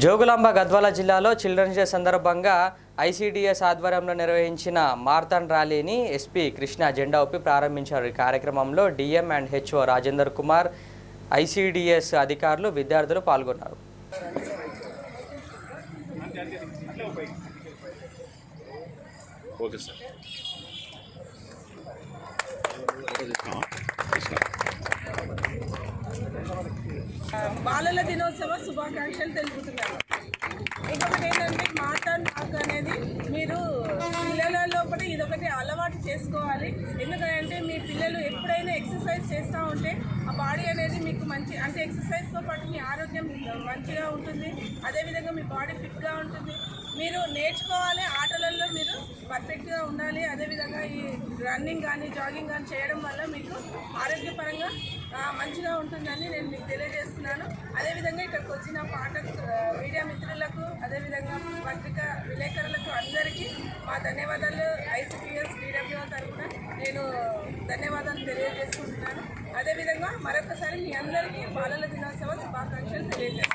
జోగులాంబ గద్వాల జిల్లాలో children's day సందర్భంగా ICDS ఆధ్వర్యంలో నిర్వహించిన మారథాన్ ర్యాలీని ఎస్పీ కృష్ణ జెండా ఊపి ప్రారంభించారు। ఈ కార్యక్రమంలో DM and HO Rajender Kumar, ICDS అధికారులు, విద్యార్థులు పాల్గొన్నారు। బాలల దినోత్సవ శుభాకాంక్షలు తెలుపుతున్నాను। ఇంకొకటి ఏంటంటే మారథాన్ వాక్ అనేది మీరు పిల్లల లోపల ఇదొకటి అలవాటు చేసుకోవాలి। ఎందుకంటే మీ పిల్లలు ఎప్పుడైనా ఎక్సర్సైజ్ చేస్తూ ఉంటే ఆ బాడీ అనేది మీకు మంచి అంటే ఎక్సర్సైజ్తో పాటు మీ ఆరోగ్యం మంచిగా ఉంటుంది, అదేవిధంగా మీ బాడీ ఫిట్గా ఉంటుంది। మీరు నేర్చుకోవాలి, ఆటలలో మీరు పర్ఫెక్ట్గా ఉండాలి। అదేవిధంగా ఈ రన్నింగ్ కానీ జాగింగ్ కానీ చేయడం వల్ల మీకు ఆరోగ్యపరంగా మంచిగా ఉంటుందని నేను మీకు తెలియజేస్తున్నాను। అదేవిధంగా ఇక్కడికి వచ్చిన మీడియా మిత్రులకు, అదేవిధంగా పత్రికా విలేకరులకు అందరికీ మా ధన్యవాదాలు। ఐసిడిఎస్ డిడబ్ల్యూ తరఫున నేను ధన్యవాదాలు తెలియజేసుకుంటున్నాను। అదేవిధంగా మరొకసారి మీ అందరికీ బాలల దినోత్సవ శుభాకాంక్షలు తెలియజేస్తున్నాను।